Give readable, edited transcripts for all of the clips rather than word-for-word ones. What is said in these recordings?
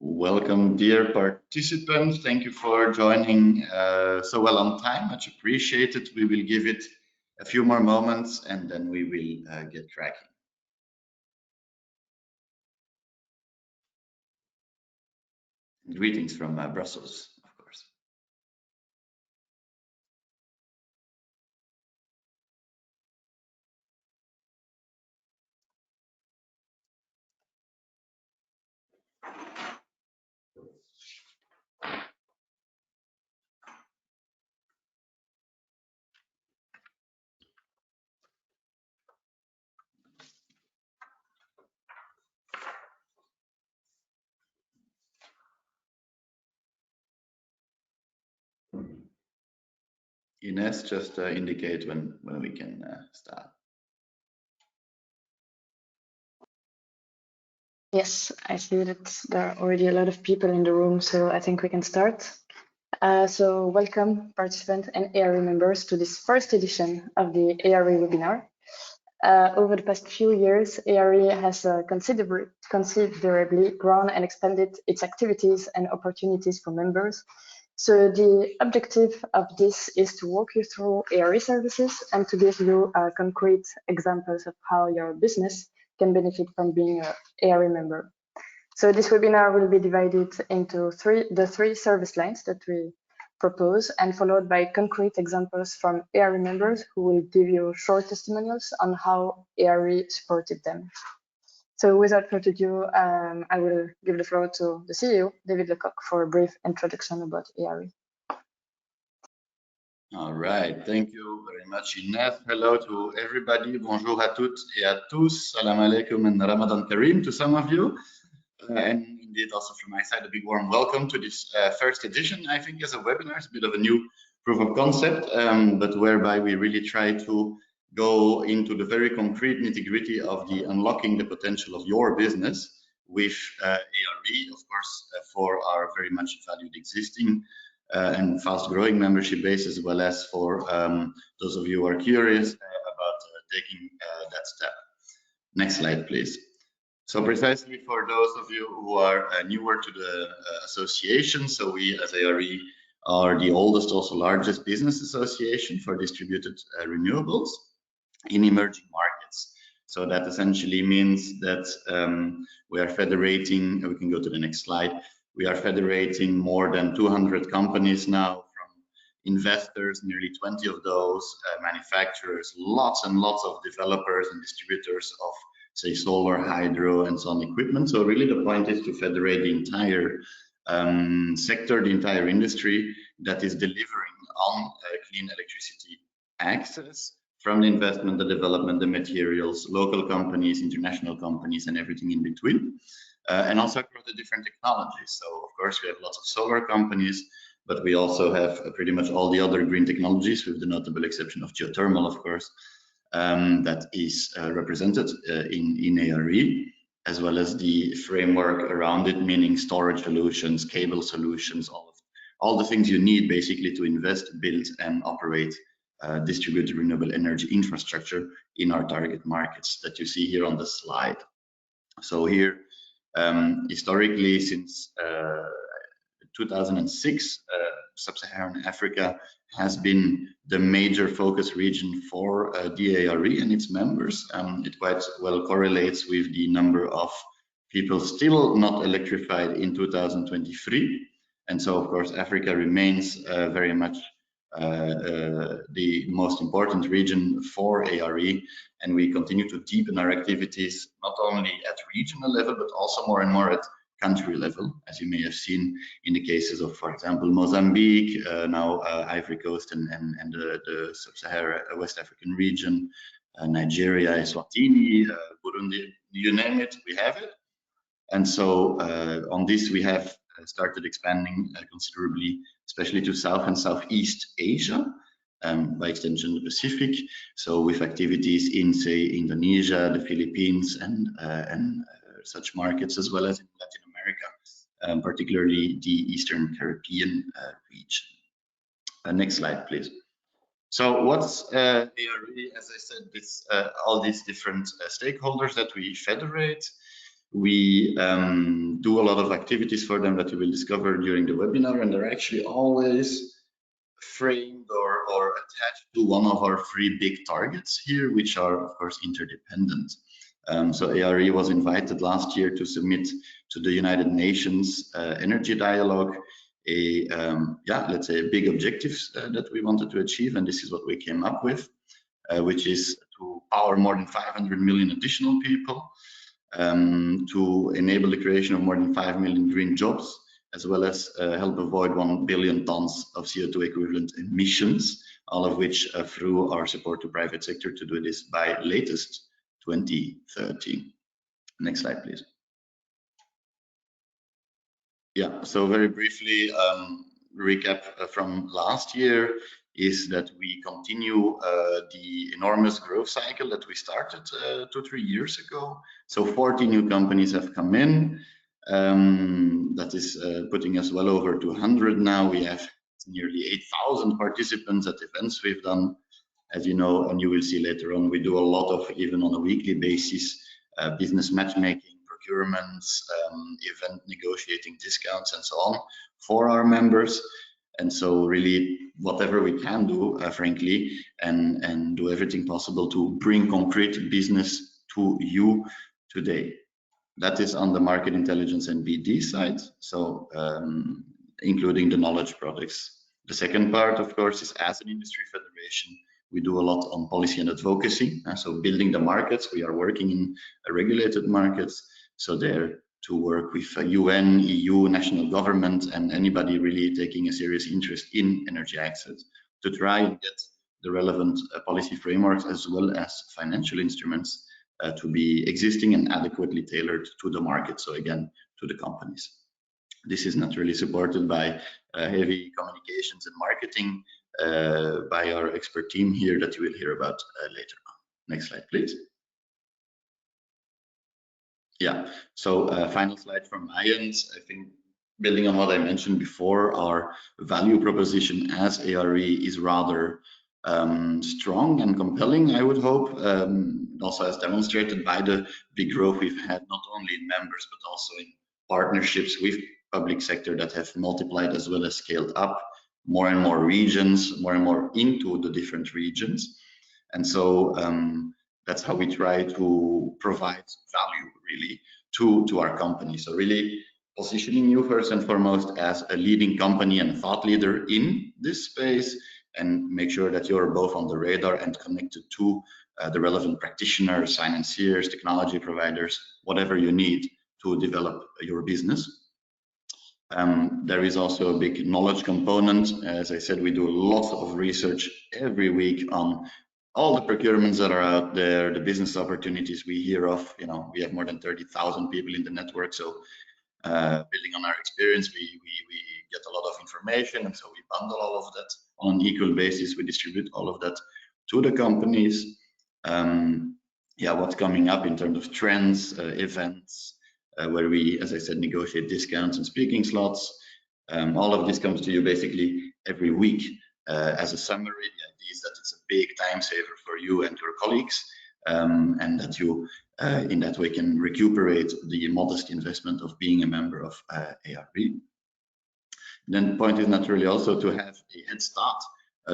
Welcome, dear participants. Thank you for joining so well on time. Much appreciated. We will give it a few more moments and then we will get cracking. Greetings from Brussels, of course. Ines, just indicate when we can start. Yes, I see that there are already a lot of people in the room, so I think we can start. So welcome participants and ARE members to this first edition of the ARE webinar. Over the past few years, ARE has considerably grown and expanded its activities and opportunities for members. So the objective of this is to walk you through ARE services and to give you concrete examples of how your business can benefit from being an ARE member. So this webinar will be divided into the three service lines that we propose, and followed by concrete examples from ARE members who will give you short testimonials on how ARE supported them. So without further ado, I will give the floor to the CEO, David Lecoq, for a brief introduction about ARE. All right, thank you very much, Ines. Hello to everybody. Bonjour à toutes et à tous. Salam alaikum and Ramadan Kareem to some of you. And indeed, also from my side, a big warm welcome to this first edition. I think as a webinar, it's a bit of a new proof of concept, but whereby we really try to go into the very concrete nitty-gritty of the unlocking the potential of your business with ARE, of course, for our very much valued existing and fast-growing membership base, as well as for those of you who are curious about taking that step. Next slide, please. So precisely for those of you who are newer to the association, so we as ARE are the oldest, also largest business association for distributed renewables in emerging markets. So that essentially means that we are federating, we can go to the next slide, we are federating more than 200 companies now, from investors, nearly 20 of those, manufacturers, lots and lots of developers and distributors of, say, solar, hydro, and so on equipment. So really the point is to federate the entire sector, the entire industry that is delivering on clean electricity access, from the investment, the development, the materials, local companies, international companies, and everything in between. And also across the different technologies. So of course we have lots of solar companies, but we also have pretty much all the other green technologies, with the notable exception of geothermal, of course, that is represented in ARE, as well as the framework around it, meaning storage solutions, cable solutions, all the things you need basically to invest, build, and operate distributed renewable energy infrastructure in our target markets that you see here on the slide. So here, historically, since 2006, Sub-Saharan Africa has been the major focus region for the ARE and its members. It quite well correlates with the number of people still not electrified in 2023. And so, of course, Africa remains very much the most important region for ARE, and we continue to deepen our activities not only at regional level but also more and more at country level, as you may have seen in the cases of, for example, Mozambique, now Ivory Coast and the Sub-Saharan West African region, Nigeria, Eswatini, Burundi, you name it, we have it. And so on this we have started expanding considerably, especially to South and Southeast Asia, by extension the Pacific. So with activities in, say, Indonesia, the Philippines, and such markets, as well as in Latin America, particularly the Eastern Caribbean region. Next slide, please. So what's ARE? As I said, this all these different stakeholders that we federate. We do a lot of activities for them that you will discover during the webinar, and they're actually always framed or attached to one of our 3 big targets here, which are of course interdependent. So ARE was invited last year to submit to the United Nations Energy Dialogue let's say big objectives that we wanted to achieve, and this is what we came up with, which is to power more than 500 million additional people, to enable the creation of more than 5 million green jobs, as well as help avoid 1 billion tons of CO2 equivalent emissions, all of which through our support to private sector to do this by latest 2030. Next slide, please. Yeah, so very briefly, recap from last year is that we continue the enormous growth cycle that we started 2-3 years ago. So 40 new companies have come in. That is putting us well over 200 now. We have nearly 8,000 participants at events we've done. As you know, and you will see later on, we do a lot of, even on a weekly basis, business matchmaking, procurements, event negotiating discounts and so on for our members. And so really whatever we can do, frankly, and do everything possible to bring concrete business to you today. That is on the market intelligence and BD side, so including the knowledge products. The second part, of course, is as an industry federation, we do a lot on policy and advocacy. So building the markets, we are working in regulated markets. So there to work with UN, EU, national government, and anybody really taking a serious interest in energy access to try and get the relevant policy frameworks as well as financial instruments to be existing and adequately tailored to the market. So again, to the companies. This is naturally supported by heavy communications and marketing by our expert team here that you will hear about later on. Next slide, please. Yeah, so final slide from my end. I think building on what I mentioned before, our value proposition as ARE is rather strong and compelling, I would hope, also as demonstrated by the big growth we've had, not only in members, but also in partnerships with public sector that have multiplied as well as scaled up, more and more regions, more and more into the different regions. And so that's how we try to provide value really to our company. So really positioning you first and foremost as a leading company and thought leader in this space, and make sure that you're both on the radar and connected to the relevant practitioners, financiers, technology providers, whatever you need to develop your business. There is also a big knowledge component. As I said, we do lots of research every week on all the procurements that are out there, the business opportunities we hear of. You know, we have more than 30,000 people in the network, so building on our experience, we get a lot of information, and so we bundle all of that on an equal basis. We distribute all of that to the companies. Yeah, what's coming up in terms of trends, events, where we, as I said, negotiate discounts and speaking slots. All of this comes to you basically every week as a summary. The idea is that it's a big time saver for you and your colleagues, and that you in that way can recuperate the modest investment of being a member of ARE. Then the point is naturally also to have a head start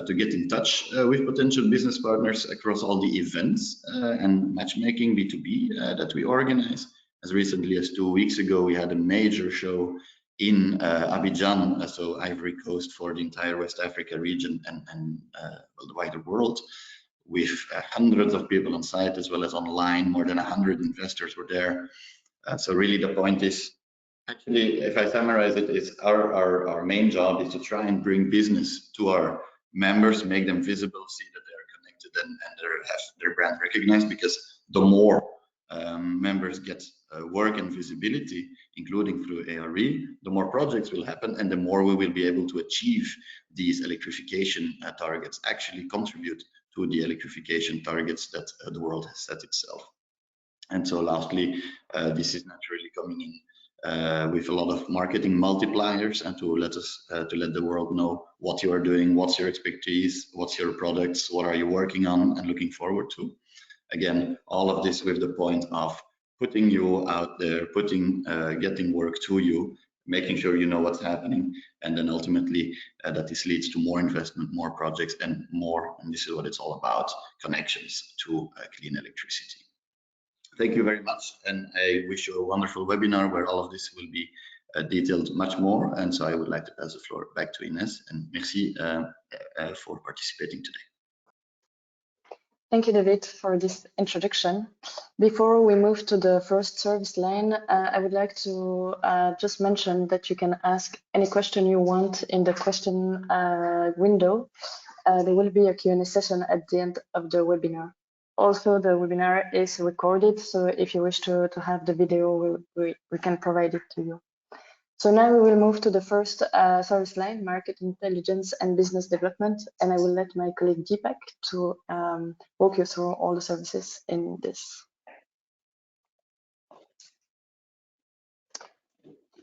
to get in touch with potential business partners across all the events and matchmaking B2B that we organize. As recently as 2 weeks ago, we had a major show in Abidjan, so Ivory Coast, for the entire West Africa region and well, the wider world, with hundreds of people on site as well as online. More than 100 investors were there. So really the point is, actually, if I summarize it, is our main job is to try and bring business to our members, make them visible, see that they're connected and have their brand recognized, because the more members get work and visibility, including through ARE, the more projects will happen and the more we will be able to achieve these electrification targets, actually contribute to the electrification targets that the world has set itself. And so lastly, this is naturally coming in with a lot of marketing multipliers, and to let the world know what you are doing, what's your expertise, what's your products, what are you working on and looking forward to. Again, all of this with the point of putting you out there, getting work to you, making sure you know what's happening, and then ultimately that this leads to more investment, more projects, and more, and this is what it's all about, connections to clean electricity. Thank you very much, and I wish you a wonderful webinar where all of this will be detailed much more. And so I would like to pass the floor back to Ines, and merci for participating today. Thank you, David, for this introduction. Before we move to the first service line, I would like to just mention that you can ask any question you want in the question window. There will be a Q&A session at the end of the webinar. Also, the webinar is recorded, so if you wish to have the video, we can provide it to you. So now we will move to the first service line, market intelligence and business development, and I will let my colleague Deepak to walk you through all the services in this.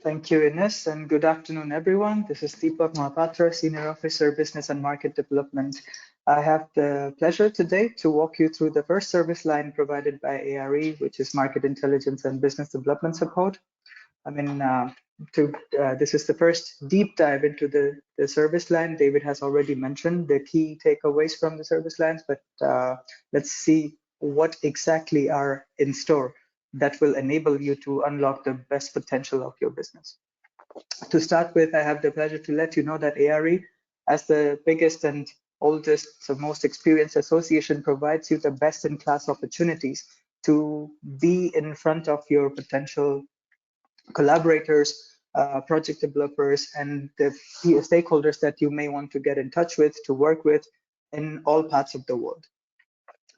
Thank you, Ines, and good afternoon, everyone. This is Deepak Mahapatra, Senior Officer, Business and Market Development. I have the pleasure today to walk you through the first service line provided by ARE, which is Market Intelligence and Business Development Support. I mean, this is the first deep dive into the service line. David has already mentioned the key takeaways from the service lines, but let's see what exactly are in store that will enable you to unlock the best potential of your business. To start with, I have the pleasure to let you know that ARE, as the biggest and oldest, so most experienced association, provides you the best-in-class opportunities to be in front of your potential collaborators, project developers, and the stakeholders that you may want to get in touch with, to work with in all parts of the world.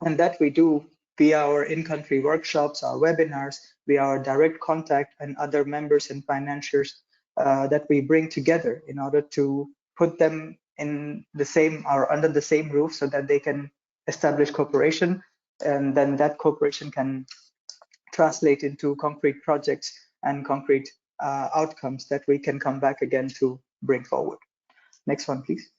And that we do via our in-country workshops, our webinars, via our direct contact and other members and financiers that we bring together in order to put them in the same or under the same roof so that they can establish cooperation, and then that cooperation can translate into concrete projects and concrete outcomes that we can come back again to bring forward. Next one, please.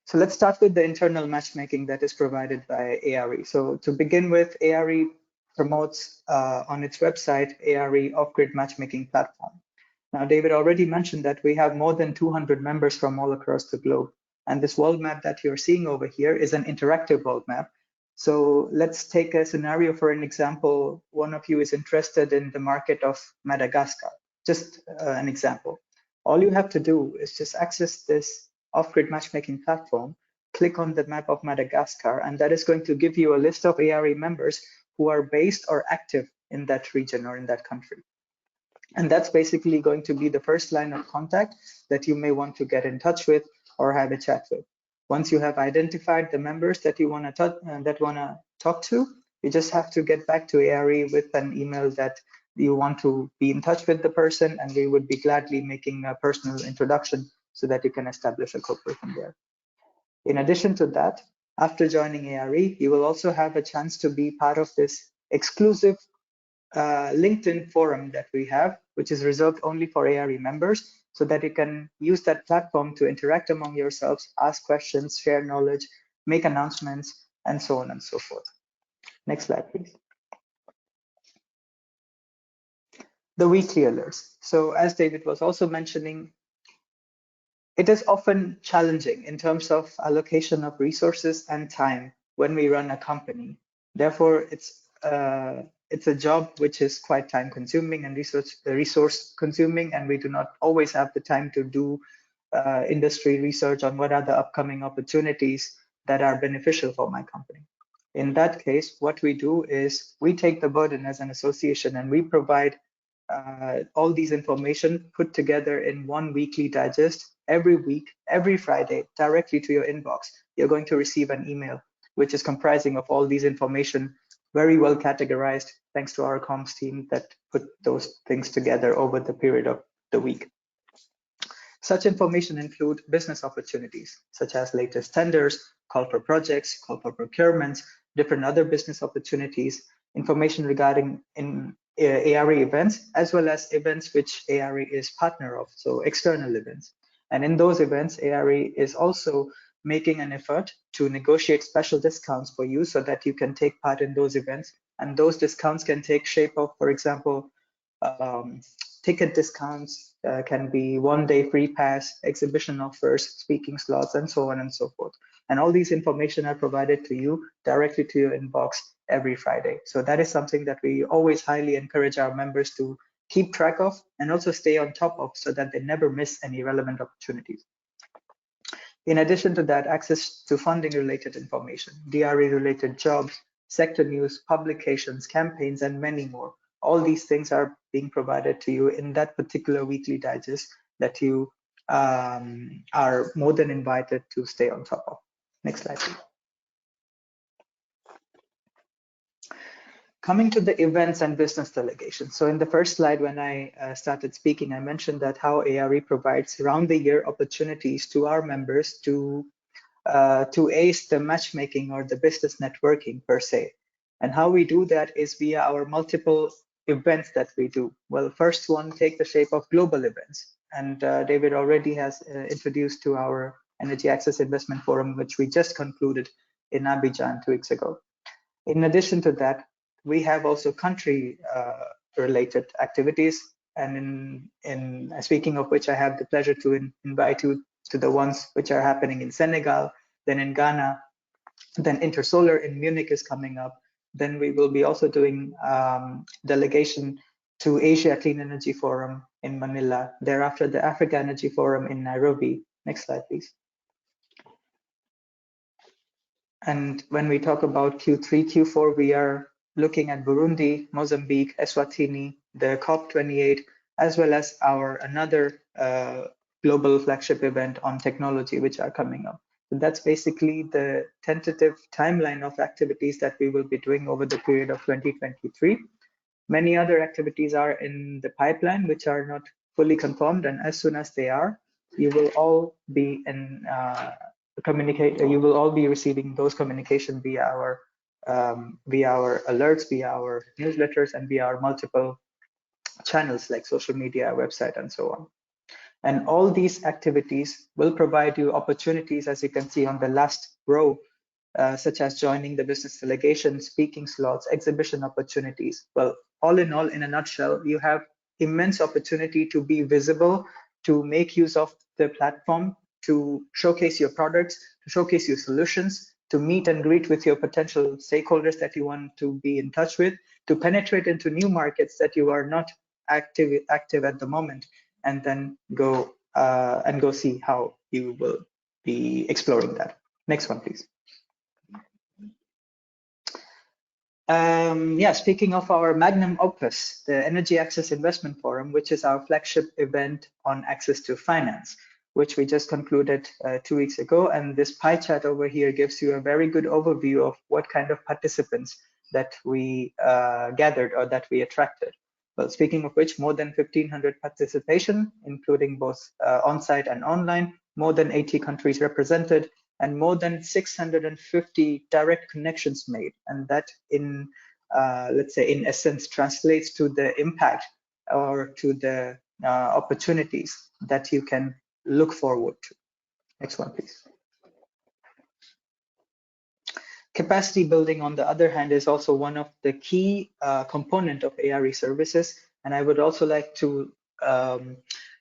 So let's start with the internal matchmaking that is provided by ARE. So to begin with, ARE promotes on its website ARE off-grid matchmaking platform. Now, David already mentioned that we have more than 200 members from all across the globe. And this world map that you're seeing over here is an interactive world map. So let's take a scenario for an example. One of you is interested in the market of Madagascar, just an example. All you have to do is just access this off-grid matchmaking platform, click on the map of Madagascar, and that is going to give you a list of ARE members who are based or active in that region or in that country. And that's basically going to be the first line of contact that you may want to get in touch with or have a chat with. Once you have identified the members that you want to talk to, you just have to get back to ARE with an email that you want to be in touch with the person, and we would be gladly making a personal introduction so that you can establish a cooperation there. In addition to that, after joining ARE, you will also have a chance to be part of this exclusive LinkedIn forum that we have, which is reserved only for ARE members, so that you can use that platform to interact among yourselves, ask questions, share knowledge, make announcements, and so on and so forth. Next slide, please. The weekly alerts. So as David was also mentioning, it is often challenging in terms of allocation of resources and time when we run a company. Therefore, it's a job which is quite time consuming and resource consuming, and we do not always have the time to do industry research on what are the upcoming opportunities that are beneficial for my company. In that case, what we do is we take the burden as an association and we provide all these information put together in one weekly digest. Every week, every Friday, directly to your inbox, you're going to receive an email which is comprising of all these information, very well categorized, thanks to our comms team that put those things together over the period of the week. Such information include business opportunities, such as latest tenders, call for projects, call for procurements, different other business opportunities, information regarding ARE events, as well as events which ARE is partner of, so external events. And in those events, ARE is also making an effort to negotiate special discounts for you so that you can take part in those events. And those discounts can take shape of, for example, ticket discounts, can be one-day free pass, exhibition offers, speaking slots, and so on and so forth. And all these information are provided to you directly to your inbox every Friday. So that is something that we always highly encourage our members to keep track of and also stay on top of so that they never miss any relevant opportunities. In addition to that, access to funding related information, DRE related jobs, sector news, publications, campaigns, and many more. All these things are being provided to you in that particular weekly digest that you are more than invited to stay on top of. Next slide, please. Coming to the events and business delegations. So in the first slide, when I started speaking, I mentioned that how ARE provides round the year opportunities to our members to ace the matchmaking or the business networking per se. And how we do that is via our multiple events that we do. Well, first one take the shape of global events. And David already has introduced to our Energy Access Investment Forum, which we just concluded in Abidjan 2 weeks ago. In addition to that, we have also country related activities. And in speaking of which, I have the pleasure to invite you to the ones which are happening in Senegal, then in Ghana, then Intersolar in Munich is coming up. Then we will be also doing delegation to Asia Clean Energy Forum in Manila. Thereafter, the Africa Energy Forum in Nairobi. Next slide, please. And when we talk about Q3, Q4, we are looking at Burundi, Mozambique, Eswatini, the COP28, as well as our another global flagship event on technology, which are coming up. So that's basically the tentative timeline of activities that we will be doing over the period of 2023. Many other activities are in the pipeline, which are not fully confirmed, and as soon as they are, you will all be in you will all be receiving those communication via our alerts, via our newsletters, and via our multiple channels like social media, website, and so on. And all these activities will provide you opportunities, as you can see on the last row, such as joining the business delegation, speaking slots, exhibition opportunities. Well, all in all, in a nutshell, you have immense opportunity to be visible, to make use of the platform, to showcase your products, to showcase your solutions, to meet and greet with your potential stakeholders that you want to be in touch with, to penetrate into new markets that you are not active at the moment, and then go see how you will be exploring that. Next one, please. Speaking of our magnum opus, the Energy Access Investment Forum, which is our flagship event on access to finance, which we just concluded 2 weeks ago. And this pie chart over here gives you a very good overview of what kind of participants that we gathered or that we attracted. Well, speaking of which, more than 1,500 participation, including both on-site and online, more than 80 countries represented, and more than 650 direct connections made. And that in, let's say, in essence, translates to the impact or to the opportunities that you can look forward to. Next one, please. Capacity building, on the other hand, is also one of the key component of ARE services. And I would also like to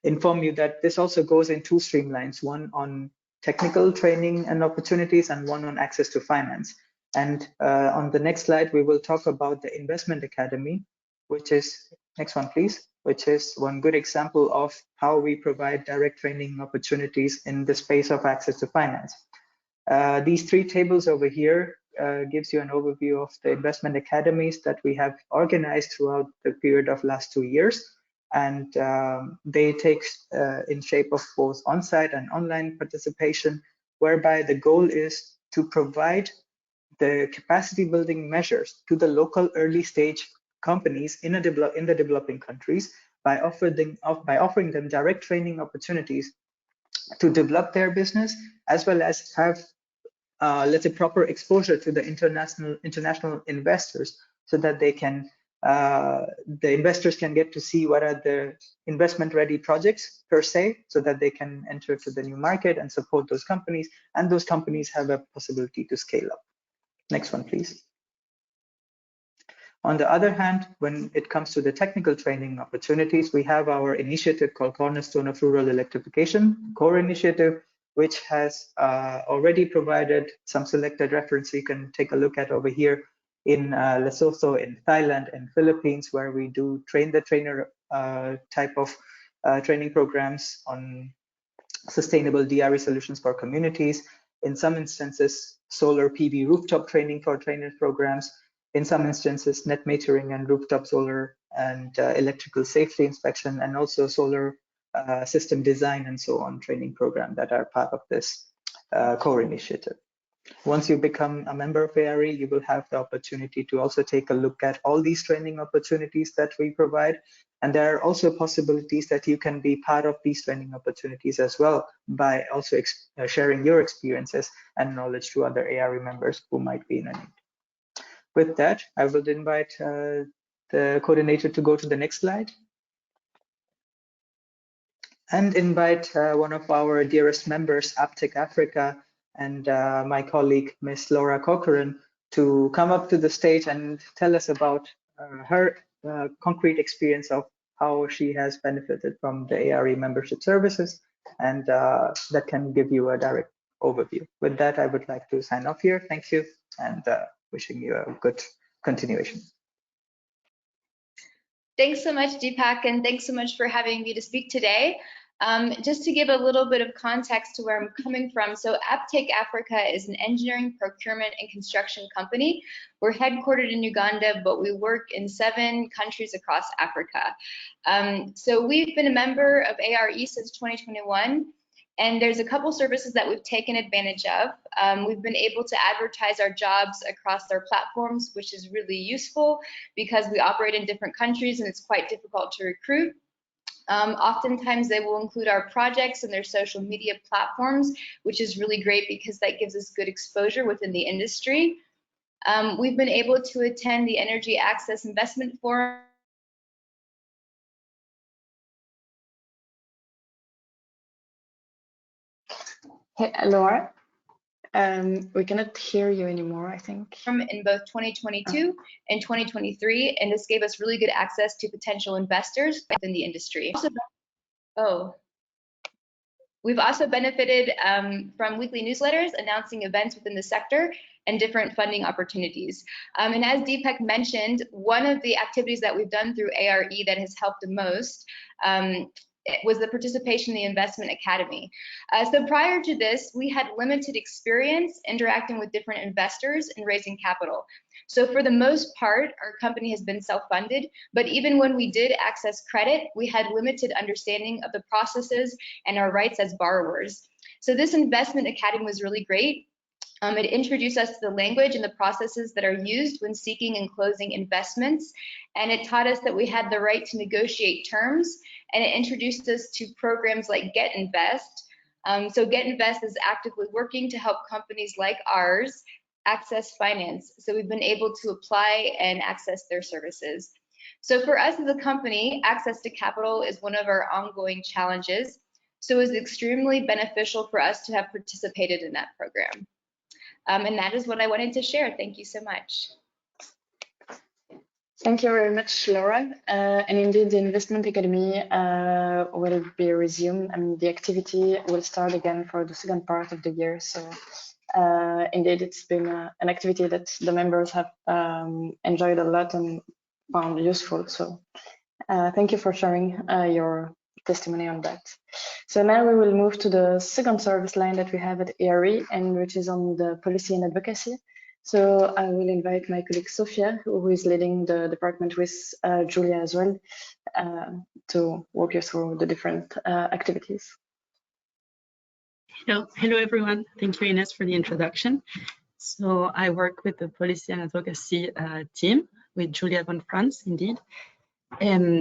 inform you that this also goes in 2 streamlines, one on technical training and opportunities and one on access to finance. And on the next slide, we will talk about the Investment Academy, which is, next one, please, which is one good example of how we provide direct training opportunities in the space of access to finance. These 3 tables over here gives you an overview of the investment academies that we have organized throughout the period of last 2 years. And they take in shape of both on-site and online participation, whereby the goal is to provide the capacity building measures to the local early stage companies in the developing countries by offering them direct training opportunities to develop their business, as well as have let's say proper exposure to the international investors, so that they can the investors can get to see what are the investment ready projects per se, so that they can enter to the new market and support those companies, and those companies have a possibility to scale up. Next one, please. On the other hand, when it comes to the technical training opportunities, we have our initiative called Cornerstone of Rural Electrification, core initiative, which has already provided some selected reference you can take a look at over here in Lesotho, in Thailand, and Philippines, where we do train the trainer type of training programs on sustainable DRE solutions for communities. In some instances, solar PV rooftop training for trainer programs. In some instances, net metering and rooftop solar and electrical safety inspection, and also solar system design and so on training program that are part of this core initiative. Once you become a member of ARE, you will have the opportunity to also take a look at all these training opportunities that we provide. And there are also possibilities that you can be part of these training opportunities as well by also sharing your experiences and knowledge to other ARE members who might be in a need. With that, I will invite the coordinator to go to the next slide and invite one of our dearest members, Aptech Africa, and my colleague, Ms. Laura Corcoran, to come up to the stage and tell us about her concrete experience of how she has benefited from the ARE membership services, and that can give you a direct overview. With that, I would like to sign off here. Thank you, and wishing you a good continuation. Thanks so much, Deepak, and thanks so much for having me to speak today. Just to give a little bit of context to where I'm coming from, so Aptech Africa is an engineering, procurement, and construction company. We're headquartered in Uganda, but we work in 7 countries across Africa. So we've been a member of ARE since 2021. And there's a couple services that we've taken advantage of. We've been able to advertise our jobs across their platforms, which is really useful because we operate in different countries and it's quite difficult to recruit. Oftentimes they will include our projects in their social media platforms, which is really great because that gives us good exposure within the industry. We've been able to attend the Energy Access Investment Forum. Hey, Laura, we cannot hear you anymore, I think. In both 2022 and 2023, and this gave us really good access to potential investors within the industry. We've also benefited from weekly newsletters announcing events within the sector and different funding opportunities. And as Deepak mentioned, one of the activities that we've done through ARE that has helped the most was the participation in the Investment Academy. So prior to this, we had limited experience interacting with different investors and raising capital. So for the most part, our company has been self-funded, but even when we did access credit, we had limited understanding of the processes and our rights as borrowers. So this Investment Academy was really great. It introduced us to the language and the processes that are used when seeking and closing investments. And it taught us that we had the right to negotiate terms. And it introduced us to programs like Get Invest. So Get Invest is actively working to help companies like ours access finance. So we've been able to apply and access their services. So for us as a company, access to capital is one of our ongoing challenges. So it was extremely beneficial for us to have participated in that program. And that is what I wanted to share. Thank you so much. Thank you very much, Laura. And indeed, the Investment Academy will be resumed, and the activity will start again for the second part of the year. So indeed, it's been an activity that the members have enjoyed a lot and found useful. So thank you for sharing your testimony on that. So now we will move to the second service line that we have at ARE, and which is on the policy and advocacy. So I will invite my colleague Sofia, who is leading the department with Julia as well, to walk you through the different activities. Hello everyone. Thank you, Ines, for the introduction. So I work with the policy and advocacy team with Julia von France, indeed.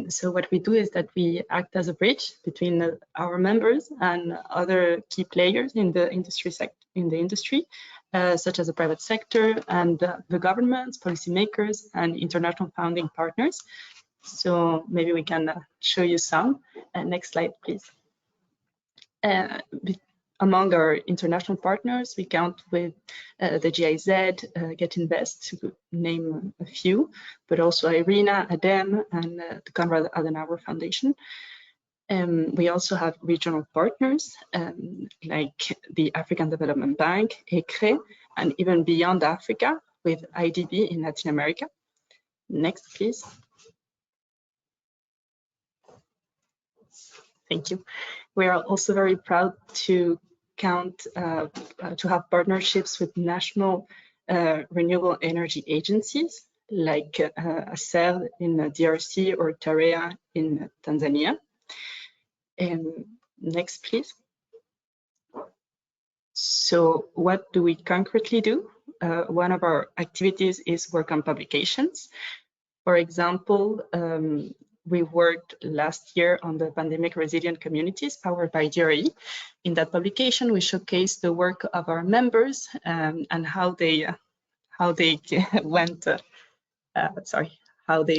So what we do is that we act as a bridge between our members and other key players in the industry such as the private sector and the governments, policymakers, and international founding partners. So maybe we can show you some. Next slide, please. Among our international partners, we count with the GIZ, Get Invest, to name a few, but also IRENA, ADEM, and the Konrad Adenauer Foundation. We also have regional partners like the African Development Bank, ECRE, and even beyond Africa with IDB in Latin America. Next, please. Thank you. We are also very proud to count to have partnerships with national renewable energy agencies like ACER in DRC or TAREA in Tanzania. Next, please. So what do we concretely do? One of our activities is work on publications. For example, we worked last year on the pandemic resilient communities powered by DRE. In that publication, we showcased the work of our members and how they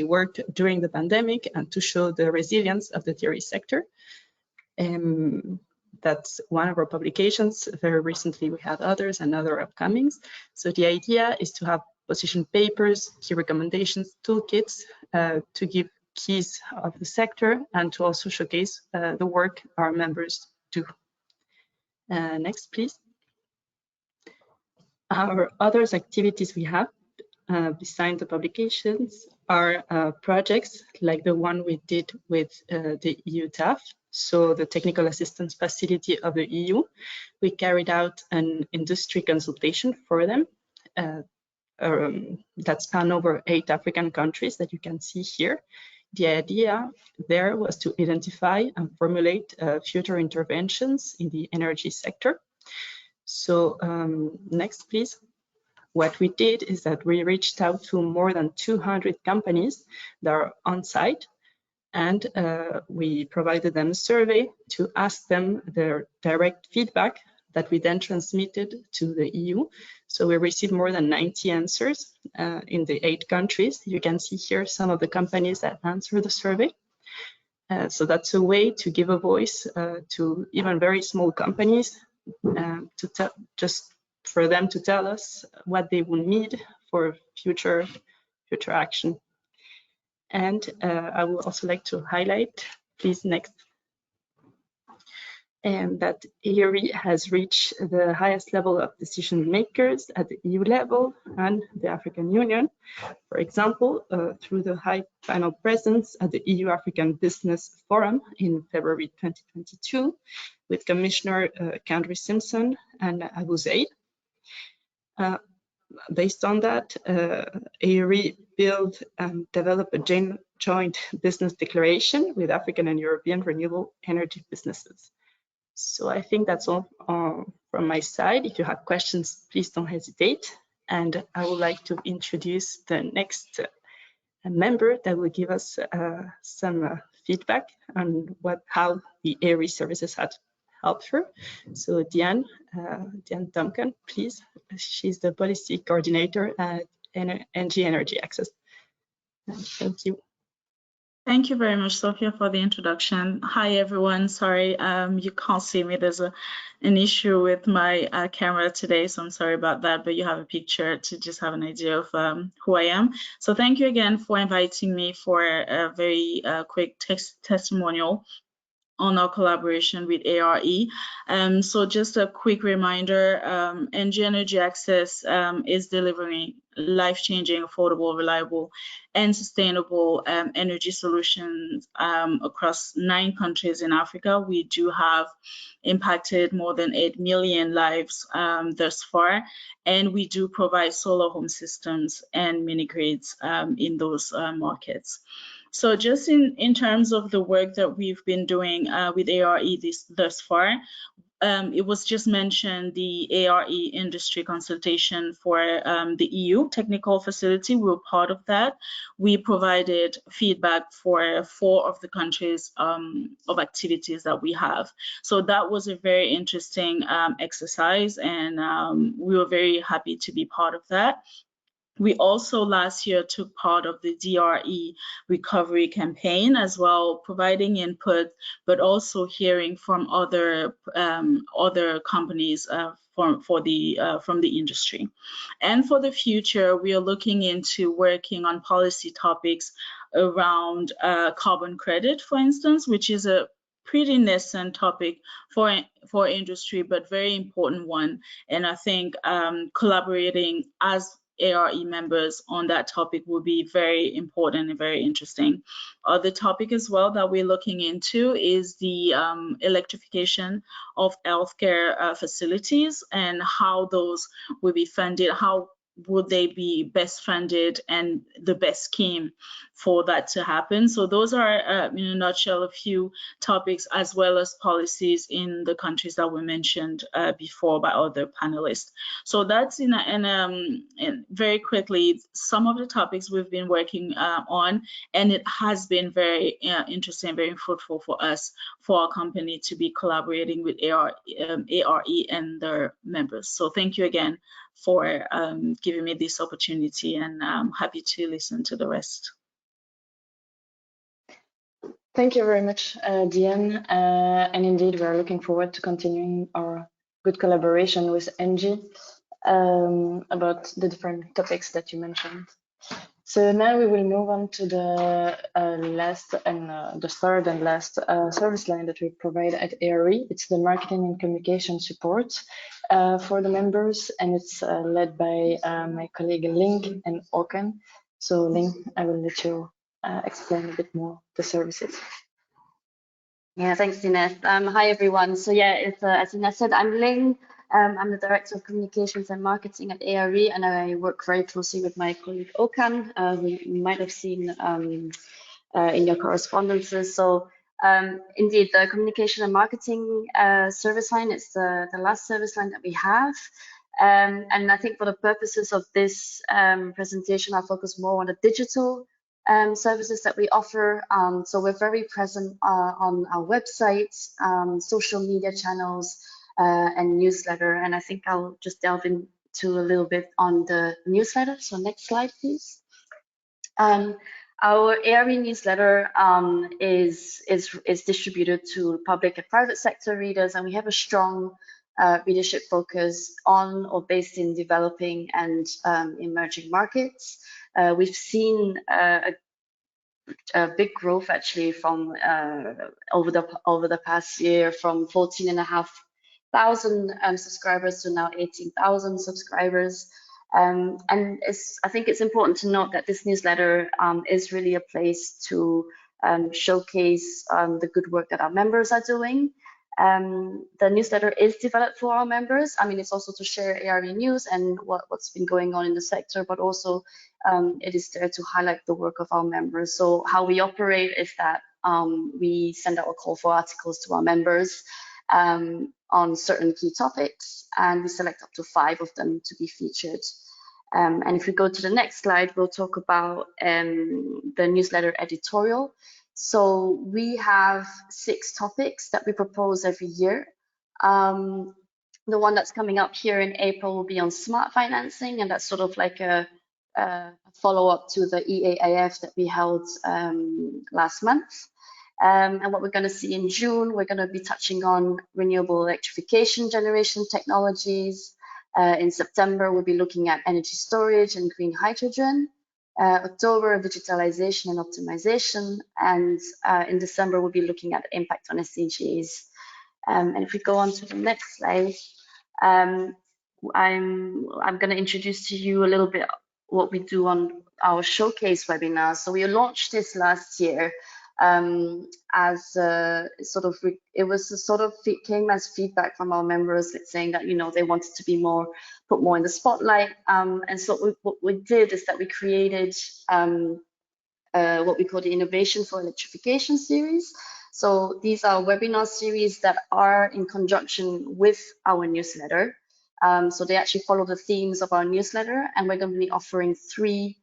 worked during the pandemic, and to show the resilience of the DRE sector. That's one of our publications. Very recently, we had others and other upcomings. So the idea is to have position papers, key recommendations, toolkits to give keys of the sector and to also showcase the work our members do. Next, please. Our other activities we have besides the publications are projects like the one we did with the EU TAF, so the Technical Assistance Facility of the EU. We carried out an industry consultation for them that span over 8 African countries that you can see here. The idea there was to identify and formulate future interventions in the energy sector. So next, please. What we did is that we reached out to more than 200 companies that are on site, and we provided them a survey to ask them their direct feedback that we then transmitted to the EU. So we received more than 90 answers in the 8 countries. You can see here some of the companies that answered the survey. So that's a way to give a voice to even very small companies, just for them to tell us what they will need for future action. And I would also like to highlight, please, next, and that ERI has reached the highest level of decision makers at the EU level and the African Union. For example, through the high final presence at the EU-African Business Forum in February 2022 with Commissioner Kandri Simpson and Abu Zaid. Based on that, ERI built and developed a joint business declaration with African and European renewable energy businesses. So I think that's all from my side. If you have questions, please don't hesitate. And I would like to introduce the next member that will give us some feedback on how the ERI services had helped her. So Diane Duncan, please. She's the policy coordinator at NG Energy Access. Thank you. Thank you very much, Sophia, for the introduction. Hi, everyone. Sorry, you can't see me. There's an issue with my camera today, so I'm sorry about that, but you have a picture to just have an idea of who I am. So thank you again for inviting me for a very quick testimonial on our collaboration with ARE. So just a quick reminder, NG Energy Access is delivering life-changing, affordable, reliable, and sustainable energy solutions across 9 countries in Africa. We do have impacted more than 8 million lives thus far, and we do provide solar home systems and mini grids in those markets. So just in terms of the work that we've been doing with ARE thus far, it was just mentioned the ARE industry consultation for the EU technical facility. We were part of that. We provided feedback for 4 of the countries of activities that we have. So that was a very interesting exercise, and we were very happy to be part of that. We also last year took part of the DRE recovery campaign as well, providing input, but also hearing from other companies from the industry. And for the future, we are looking into working on policy topics around carbon credit, for instance, which is a pretty nascent topic for industry, but very important one. And I think collaborating as ARE members on that topic will be very important and very interesting. The topic as well that we're looking into is the electrification of healthcare facilities and how those will be funded, how would they be best funded, and the best scheme for that to happen. So those are, in a nutshell, a few topics as well as policies in the countries that were mentioned before by other panelists. So that's in very quickly some of the topics we've been working on, and it has been very interesting, very fruitful for us, for our company to be collaborating with ARE and their members. So thank you again for giving me this opportunity, and I'm happy to listen to the rest. Thank you very much, Diane. And indeed, we're looking forward to continuing our good collaboration with NG about the different topics that you mentioned. So now we will move on to the last and the third and last service line that we provide at ARE. It's the marketing and communication support for the members, and it's led by my colleague Ling and Okan. So Ling, I will let you explain a bit more the services. Yeah, thanks, Ines. Hi, everyone. So yeah, it's, as Ines said, I'm Ling. I'm the Director of Communications and Marketing at ARE, and I work very closely with my colleague Okan, who you might have seen in your correspondences. So indeed, the communication and marketing service line is the last service line that we have. And I think for the purposes of this presentation, I'll focus more on the digital services that we offer. So we're very present on our website, social media channels, and newsletter. And I think I'll just delve into a little bit on the newsletter. So next slide, please. Our ARE newsletter is distributed to public and private sector readers, and we have a strong readership focus on or based in developing and emerging markets. We've seen a big growth actually from over the past year, from 14,500 subscribers to now 18,000 subscribers. And I think it's important to note that this newsletter is really a place to showcase the good work that our members are doing. The newsletter is developed for our members. I mean, it's also to share ARE news and what's been going on in the sector, but also it is there to highlight the work of our members. So how we operate is that we send out a call for articles to our members on certain key topics, and we select up to 5 of them to be featured. And if we go to the next slide, we'll talk about the newsletter editorial. So we have 6 topics that we propose every year. The one that's coming up here in April will be on smart financing, and that's sort of like a follow-up to the EAIF that we held last month. And what we're going to see in June, we're going to be touching on renewable electrification generation technologies. In September, we'll be looking at energy storage and green hydrogen. October, digitalization and optimization. And in December, we'll be looking at the impact on SDGs. And if we go on to the next slide, I'm going to introduce to you a little bit what we do on our showcase webinar. So we launched this last year as sort of, it was a sort of came as feedback from our members saying that, you know, they wanted to be more, put more in the spotlight. And so what we did is that we created what we call the Innovation for Electrification series. So these are webinar series that are in conjunction with our newsletter. So they actually follow the themes of our newsletter, and we're going to be offering 3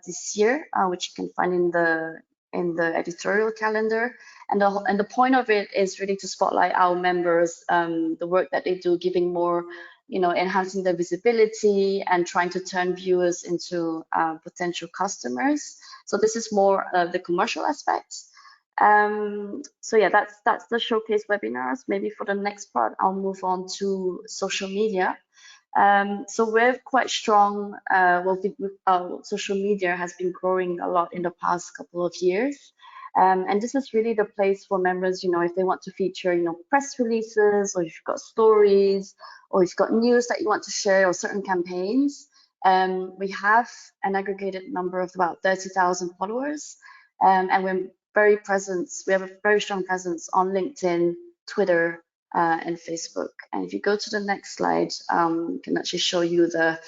this year, which you can find in the editorial calendar. And the point of it is really to spotlight our members, the work that they do, giving more, enhancing their visibility and trying to turn viewers into potential customers. So this is more the commercial aspects. So yeah, that's the showcase webinars. Maybe for the next part, I'll move on to social media. So we're quite strong. Our social media has been growing a lot in the past couple of years. And this is really the place for members, if they want to feature, press releases, or if you've got stories, or if you've got news that you want to share, or certain campaigns. We have an aggregated number of about 30,000 followers, and we have a very strong presence on LinkedIn, Twitter, and Facebook. And if you go to the next slide, I can actually show you the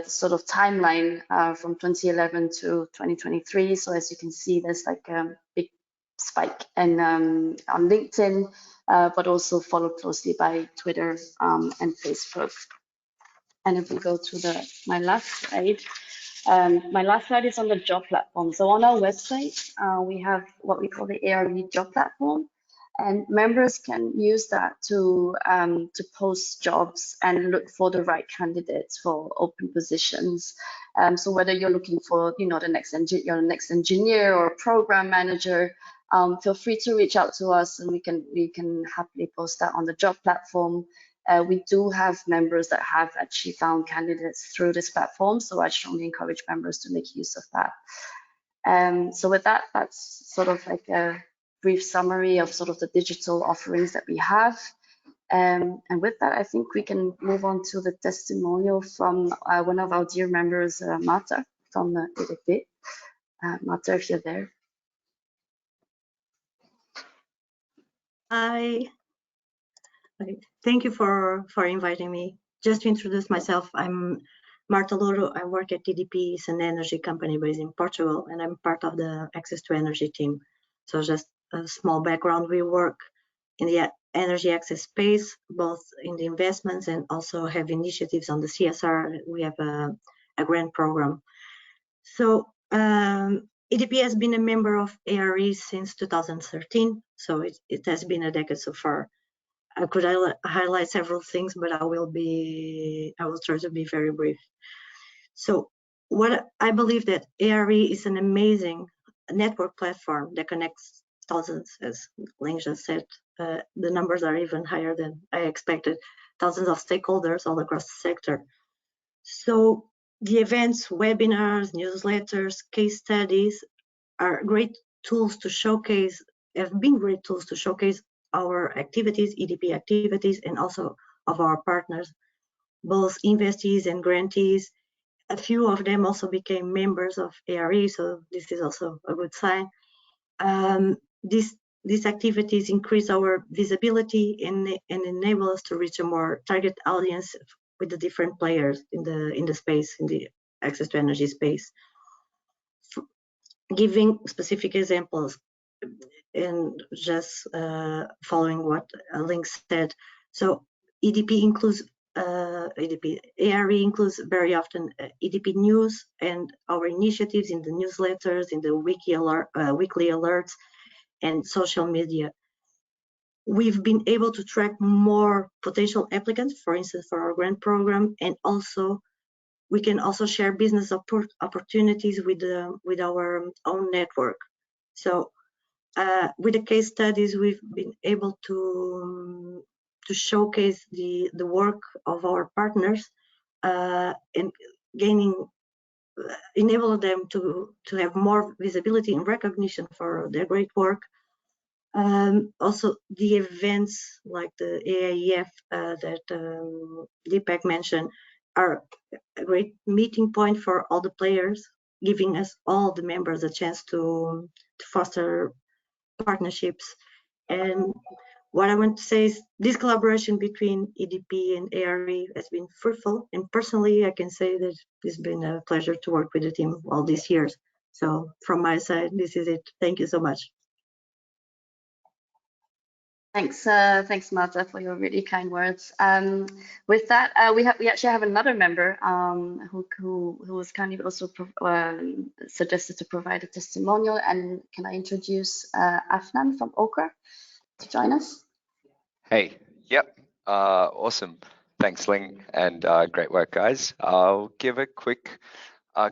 sort of timeline from 2011 to 2023. So as you can see, there's like a big spike and on LinkedIn, but also followed closely by Twitter and Facebook. And if we go to my last slide, is on the job platform. So on our website, we have what we call the ARE job platform, and members can use that to post jobs and look for the right candidates for open positions. So whether you're looking for the next engineer or program manager, feel free to reach out to us, and we can happily post that on the job platform. We do have members that have actually found candidates through this platform, so I strongly encourage members to make use of that. So with that, that's sort of like a brief summary of sort of the digital offerings that we have. And with that, I think we can move on to the testimonial from one of our dear members, Marta from EDP. Marta, if you're there. Hi. Okay. Thank you for inviting me. Just to introduce myself, I'm Marta Louro. I work at EDP. It's an energy company based in Portugal, and I'm part of the Access to Energy team. So just a small background, we work in the energy access space, both in the investments and also have initiatives on the CSR. We have a grant program. So EDP has been a member of ARE since 2013, so it has been a decade so far. I could highlight several things, but I will try to be very brief. So what I believe that ARE is an amazing network platform that connects thousands, as Ling just said. The numbers are even higher than I expected, thousands of stakeholders all across the sector. So the events, webinars, newsletters, case studies are great tools to showcase, have been great tools to showcase our activities, EDP activities, and also of our partners, both investees and grantees. A few of them also became members of ARE, so this is also a good sign. These activities increase our visibility and enable us to reach a more target audience with the different players in the space, in the access to energy space. Giving specific examples and just following what Ling said. So EDP includes ARE includes very often EDP news and our initiatives in the newsletters, in the weekly alerts, and social media. We've been able to track more potential applicants, for instance, for our grant program, and also we can also share business opportunities with our own network. So with the case studies, we've been able to showcase the work of our partners and enable them to have more visibility and recognition for their great work. Also, the events like the AIEF that Deepak mentioned are a great meeting point for all the players, giving us all the members a chance to foster partnerships. And what I want to say is this collaboration between EDP and ARE has been fruitful, and personally I can say that it's been a pleasure to work with the team all these years. So from my side, this is it. Thank you so much. Thanks, Marta, for your really kind words. With that, we actually have another member who was kindly also suggested to provide a testimonial. And can I introduce Afnan from Okra to join us? Hey, yep, awesome. Thanks, Ling, and great work, guys. I'll give a quick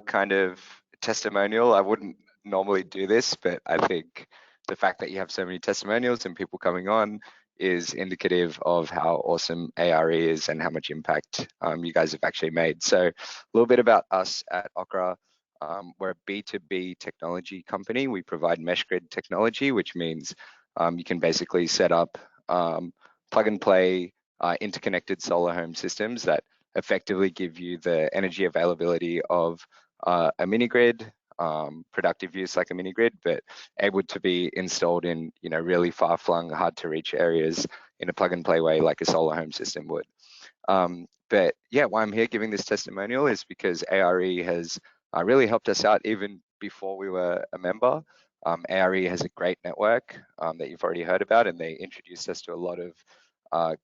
kind of testimonial. I wouldn't normally do this, but I think the fact that you have so many testimonials and people coming on is indicative of how awesome ARE is and how much impact you guys have actually made. So a little bit about us at Okra. We're a B2B technology company. We provide mesh grid technology, which means you can basically set up plug and play interconnected solar home systems that effectively give you the energy availability of a mini grid, productive use like a mini grid, but able to be installed in really far-flung, hard-to-reach areas in a plug-and-play way like a solar home system would. But yeah, why I'm here giving this testimonial is because ARE has really helped us out even before we were a member. ARE has a great network that you've already heard about, and they introduced us to a lot of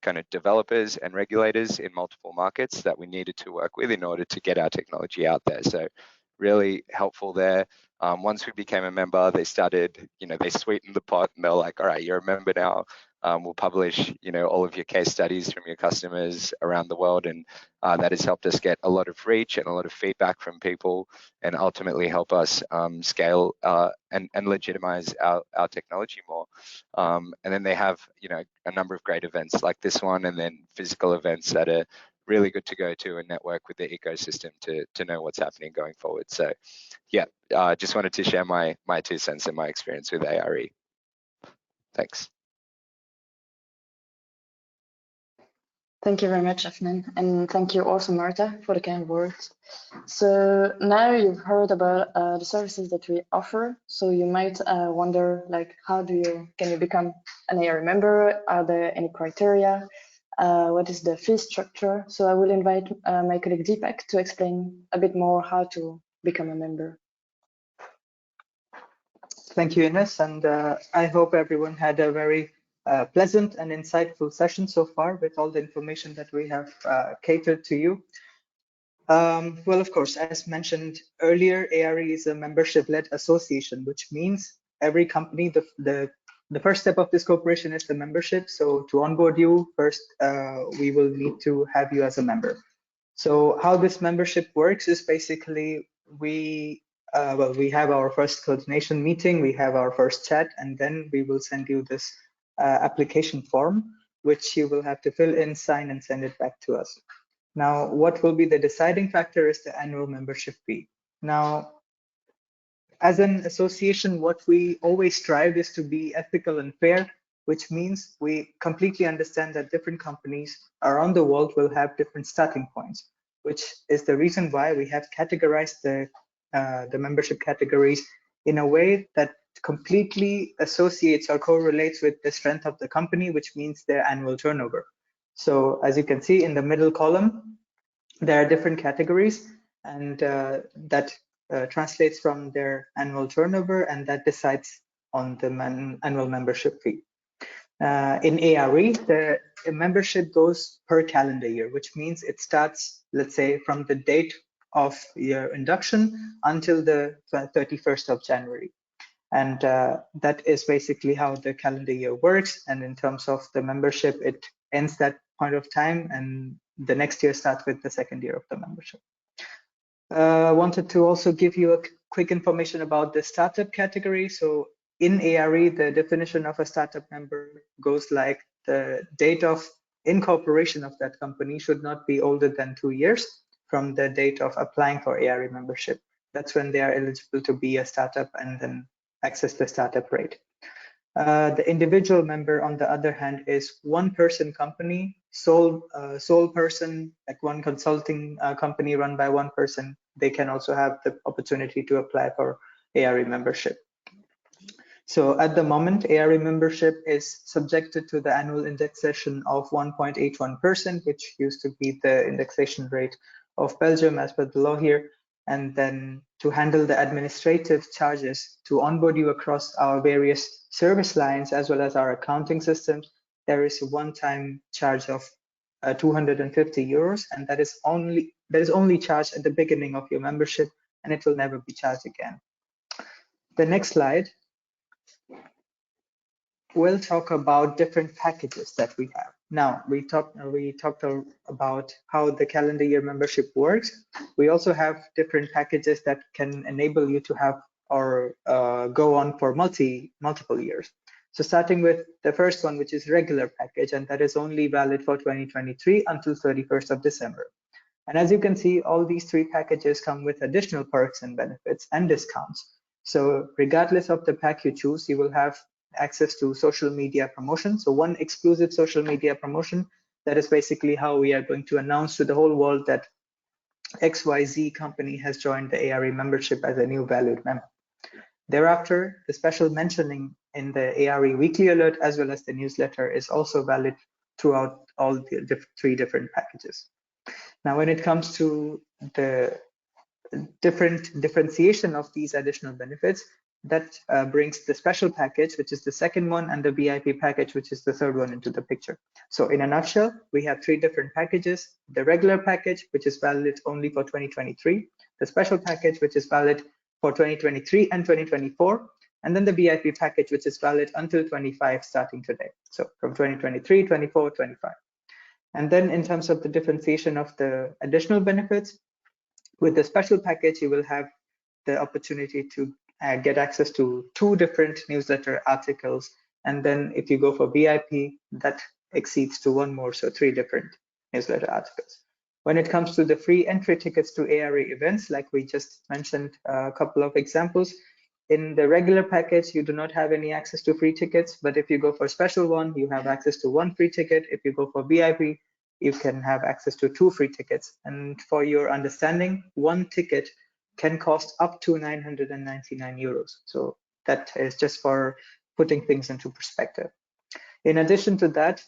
kind of developers and regulators in multiple markets that we needed to work with in order to get our technology out there. So really helpful there. Once we became a member, they started, they sweetened the pot and they're like, all right, you're a member now. We'll publish, all of your case studies from your customers around the world. And that has helped us get a lot of reach and a lot of feedback from people and ultimately help us scale and legitimize our technology more. And then they have, a number of great events like this one, and then physical events that are really good to go to and network with the ecosystem to know what's happening going forward. So yeah, just wanted to share my 2 cents and my experience with ARE. Thanks. Thank you very much, Afnan, and thank you also, Marta, for the kind words. So now you've heard about the services that we offer. So you might wonder, like, can you become an ARE member? Are there any criteria? What is the fee structure? So I will invite my colleague Deepak to explain a bit more how to become a member. Thank you, Ines, and I hope everyone had a very pleasant and insightful session so far with all the information that we have catered to you. Well, of course, as mentioned earlier, ARE is a membership-led association, which means every company, the first step of this cooperation is the membership. So to onboard you, first, we will need to have you as a member. So how this membership works is basically we have our first coordination meeting, we have our first chat, and then we will send you this application form, which you will have to fill in, sign, and send it back to us. Now, what will be the deciding factor is the annual membership fee. Now, as an association, what we always strive is to be ethical and fair, which means we completely understand that different companies around the world will have different starting points, which is the reason why we have categorized the membership categories in a way that completely associates or correlates with the strength of the company, which means their annual turnover. So as you can see in the middle column, there are different categories, and that translates from their annual turnover, and that decides on the annual membership fee. In ARE, the membership goes per calendar year, which means it starts, let's say, from the date of your induction until the 31st of January. And that is basically how the calendar year works. And in terms of the membership, it ends that point of time, and the next year starts with the second year of the membership. Wanted to also give you a quick information about the startup category. So in ARE, the definition of a startup member goes like the date of incorporation of that company should not be older than 2 years from the date of applying for ARE membership. That's when they are eligible to be a startup and then access the startup rate. The individual member, on the other hand, is one-person company, sole person, like one consulting company run by one person. They can also have the opportunity to apply for ARE membership. So at the moment, ARE membership is subjected to the annual indexation of 1.81%, which used to be the indexation rate of Belgium as per the law here. And then to handle the administrative charges to onboard you across our various service lines, as well as our accounting systems, there is a one-time charge of 250 euros, and that is only charged at the beginning of your membership, and it will never be charged again. The next slide will talk about different packages that we have. Now, we talked about how the calendar year membership works. We also have different packages that can enable you to have or go on for multiple years. So starting with the first one, which is regular package, and that is only valid for 2023 until 31st of December. And as you can see, all these three packages come with additional perks and benefits and discounts. So regardless of the pack you choose, you will have access to social media promotion. So one exclusive social media promotion, that is basically how we are going to announce to the whole world that XYZ company has joined the ARE membership as a new valued member. Thereafter, the special mentioning in the ARE weekly alert as well as the newsletter is also valid throughout all the three different packages. Now, when it comes to the differentiation of these additional benefits, that brings the special package, which is the second one, and the VIP package, which is the third one, into the picture. So in a nutshell, we have three different packages: the regular package, which is valid only for 2023, the special package, which is valid for 2023 and 2024, and then the VIP package, which is valid until 25 starting today. So from 2023, 24, 25. And then in terms of the differentiation of the additional benefits, with the special package, you will have the opportunity to get access to 2 different newsletter articles. And then if you go for VIP, that exceeds to 1 more, so 3 different newsletter articles. When it comes to the free entry tickets to ARE events, like we just mentioned a couple of examples, in the regular package, you do not have any access to free tickets, but if you go for special one, you have access to 1 free ticket. If you go for VIP, you can have access to 2 free tickets. And for your understanding, 1 ticket can cost up to 999 euros. So that is just for putting things into perspective. In addition to that,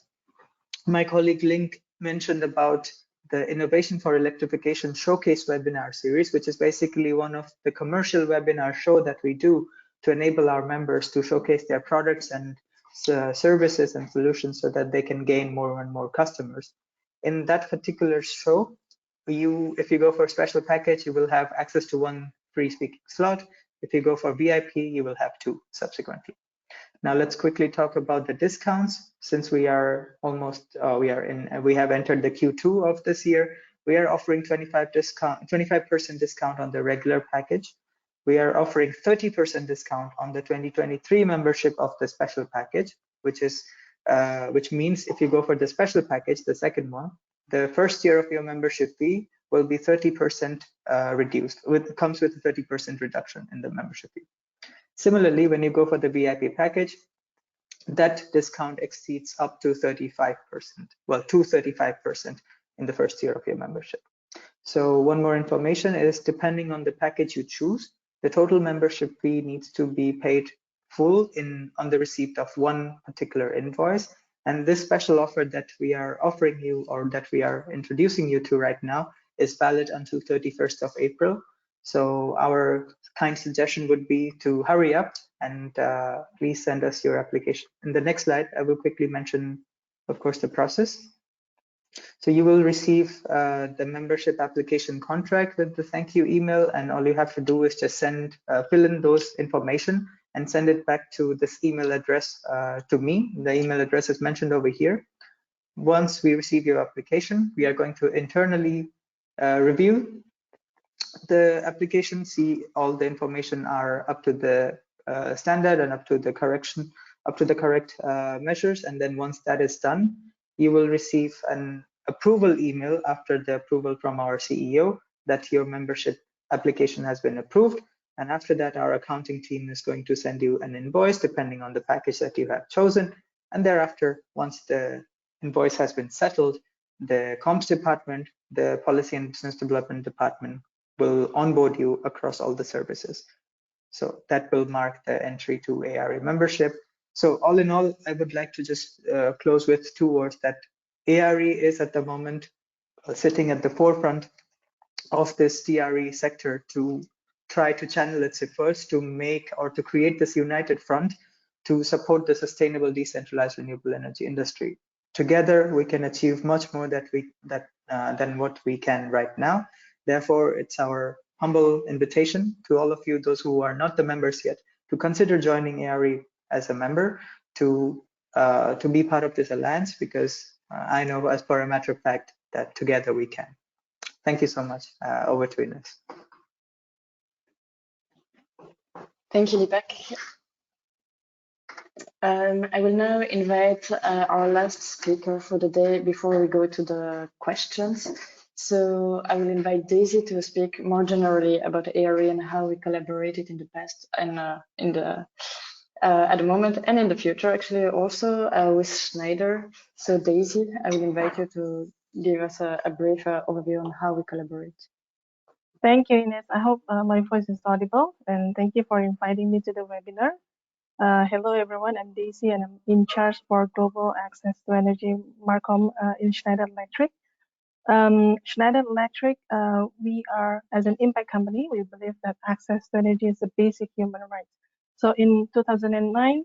my colleague Link mentioned about the Innovation for Electrification Showcase webinar series, which is basically one of the commercial webinar show that we do to enable our members to showcase their products and services and solutions so that they can gain more and more customers. In that particular show, if you go for a special package, you will have access to 1 free speaking slot. If you go for VIP, you will have 2 subsequently. Now let's quickly talk about the discounts. Since we are almost we have entered the Q2 of this year, we are offering 25% discount on the regular package. We are offering 30% discount on the 2023 membership of the special package, which means if you go for the special package, the second one, the first year of your membership fee will be 30% reduced. It comes with a 30% reduction in the membership fee. Similarly, when you go for the VIP package, that discount exceeds up to 35%, well, to 35% in the first year of your membership. So one more information is, depending on the package you choose, the total membership fee needs to be paid full on the receipt of 1 particular invoice. And this special offer that we are offering you, or that we are introducing you to right now, is valid until 31st of April. So our kind suggestion would be to hurry up and please send us your application. In the next slide, I will quickly mention, of course, the process. So you will receive the membership application contract with the thank you email, and all you have to do is just fill in those information and send it back to this email address to me. The email address is mentioned over here. Once we receive your application, we are going to internally review the application, see all the information are up to the standard and up to the correct measures. And then once that is done, you will receive an approval email after the approval from our CEO that your membership application has been approved. And after that, our accounting team is going to send you an invoice depending on the package that you have chosen. And thereafter, once the invoice has been settled, the comms department, the policy and business development department will onboard you across all the services. So that will mark the entry to ARE membership. So all in all, I would like to just close with 2 words, that ARE is at the moment sitting at the forefront of this TRE sector to try to channel its efforts to make or to create this united front to support the sustainable decentralized renewable energy industry. Together, we can achieve much more than what we can right now. Therefore, it's our humble invitation to all of you, those who are not the members yet, to consider joining ARE as a member, to be part of this alliance, because I know, as per a matter of fact, that together we can. Thank you so much. Over to Ines. Thank you, Deepak. I will now invite our last speaker for the day before we go to the questions. So I will invite Daisy to speak more generally about ARE and how we collaborated in the past and at the moment and in the future, actually, also with Schneider. So Daisy, I will invite you to give us a brief overview on how we collaborate. Thank you, Ines. I hope my voice is audible, and thank you for inviting me to the webinar. Hello, everyone. I'm Daisy, and I'm in charge for global access to energy Marcom in Schneider Electric. Schneider Electric, we are, as an impact company, we believe that access to energy is a basic human right. So in 2009,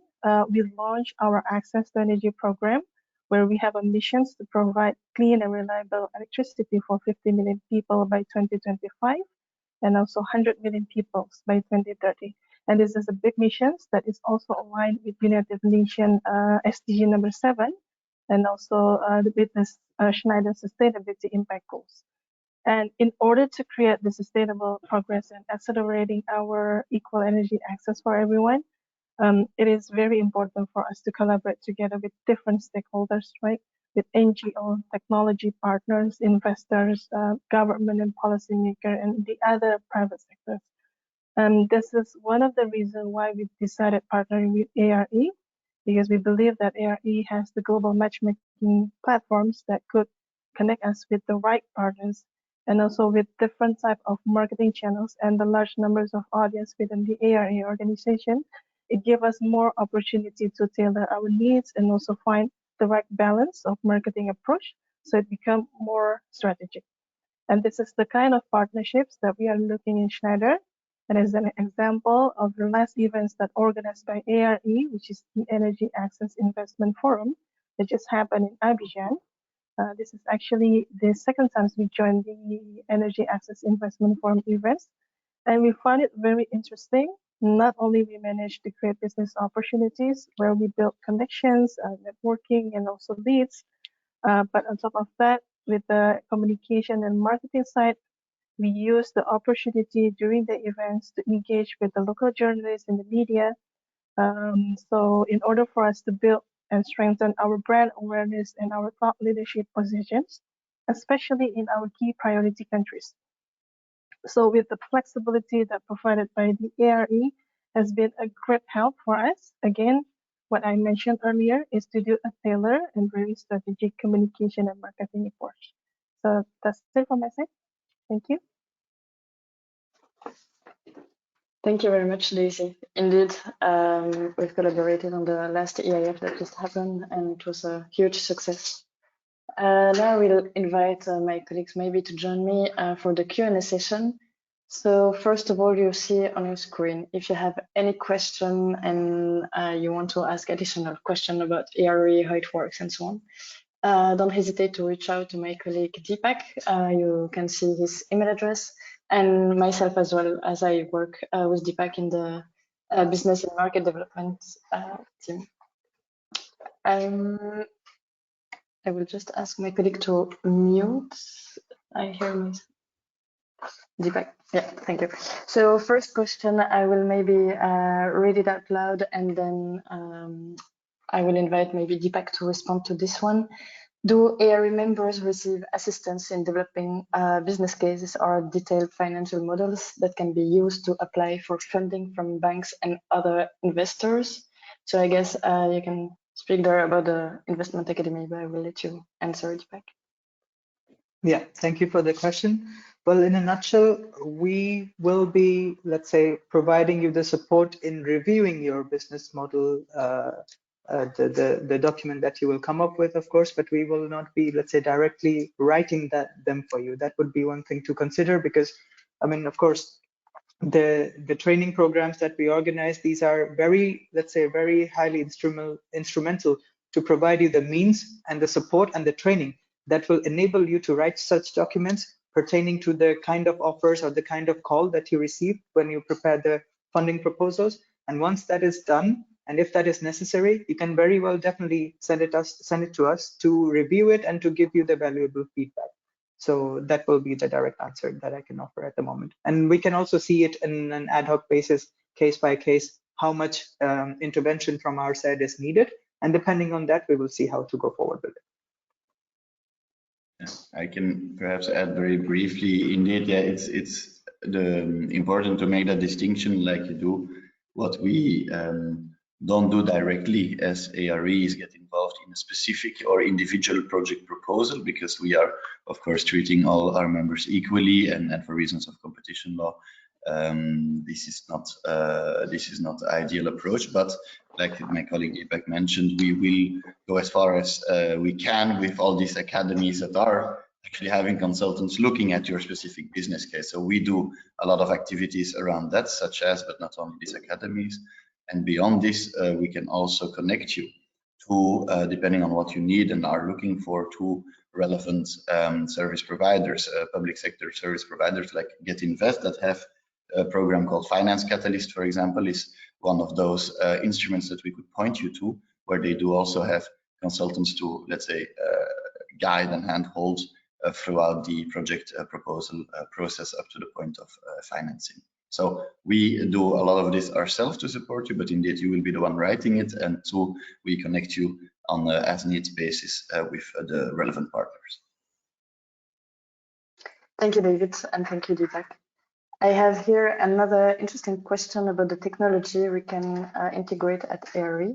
we launched our Access to Energy program, where we have ambitions to provide clean and reliable electricity for 50 million people by 2025, and also 100 million people by 2030. And this is a big mission that is also aligned with United Nations SDG number 7, and also with the Schneider Sustainability Impact Goals. And in order to create the sustainable progress and accelerating our equal energy access for everyone, it is very important for us to collaborate together with different stakeholders, right? With NGO, technology partners, investors, government and policymakers, and the other private sectors. This is one of the reasons why we decided partnering with ARE, because we believe that ARE has the global matchmaking platforms that could connect us with the right partners, and also with different type of marketing channels and the large numbers of audience within the ARE organization. It gives us more opportunity to tailor our needs and also find the right balance of marketing approach, so it becomes more strategic. And this is the kind of partnerships that we are looking in Schneider. And as an example of the last events that organized by ARE, which is the Energy Access Investment Forum, that just happened in Abidjan. This is actually the second time we joined the Energy Access Investment Forum events. And we find it very interesting. Not only we managed to create business opportunities where we build connections, networking, and also leads, but on top of that, with the communication and marketing side, we use the opportunity during the events to engage with the local journalists and the media. So in order for us to build and strengthen our brand awareness and our thought leadership positions, especially in our key priority countries. So with the flexibility that provided by the ARE has been a great help for us. Again, what I mentioned earlier is to do a tailored and very strategic communication and marketing approach. So that's it from my side. Thank you. Thank you very much, Daisy. Indeed, we've collaborated on the last EIF that just happened, and it was a huge success. Now I will invite my colleagues maybe to join me for the Q&A session. So first of all, you see on your screen, if you have any question and you want to ask additional question about ARE, how it works and so on, don't hesitate to reach out to my colleague Deepak. You can see his email address, and myself as well, as I work with Deepak in the business and market development team. I will just ask my colleague to mute. I hear myself. Deepak, yeah, thank you. So first question, I will maybe read it out loud, and then I will invite maybe Deepak to respond to this one. Do ARE members receive assistance in developing business cases or detailed financial models that can be used to apply for funding from banks and other investors? So I guess you can speak there about the investment academy, but I will let you answer it back. Yeah, thank you for the question. Well, in a nutshell, we will be, let's say, providing you the support in reviewing your business model, the document that you will come up with, of course, but we will not be, let's say, directly writing them for you. That would be one thing to consider, because, I mean, of course, The training programs that we organize, these are very, let's say, very highly instrumental to provide you the means and the support and the training that will enable you to write such documents pertaining to the kind of offers or the kind of call that you receive when you prepare the funding proposals. And once that is done, and if that is necessary, you can very well definitely send it to us to review it and to give you the valuable feedback. So that will be the direct answer that I can offer at the moment. And we can also see it in an ad hoc basis, case by case, how much intervention from our side is needed. And depending on that, we will see how to go forward with it. I can perhaps add very briefly. Indeed, yeah, it's important to make that distinction like you do. What we don't do directly as ARE is get involved in a specific or individual project proposal, because we are, of course, treating all our members equally, and for reasons of competition law, this is not the ideal approach. But like my colleague Deepak mentioned, we will go as far as we can with all these academies that are actually having consultants looking at your specific business case. So we do a lot of activities around that, such as, but not only these academies. And beyond this, we can also connect you to, depending on what you need and are looking for, to relevant service providers, public sector service providers like Get Invest, that have a program called Finance Catalyst, for example, is one of those instruments that we could point you to, where they do also have consultants to, let's say, guide and handhold throughout the project proposal process up to the point of financing. So we do a lot of this ourselves to support you, but indeed you will be the one writing it, and two, we connect you on an as-needs basis with the relevant partners. Thank you, David, and thank you, Deepak. I have here another interesting question about the technology we can integrate at ARE.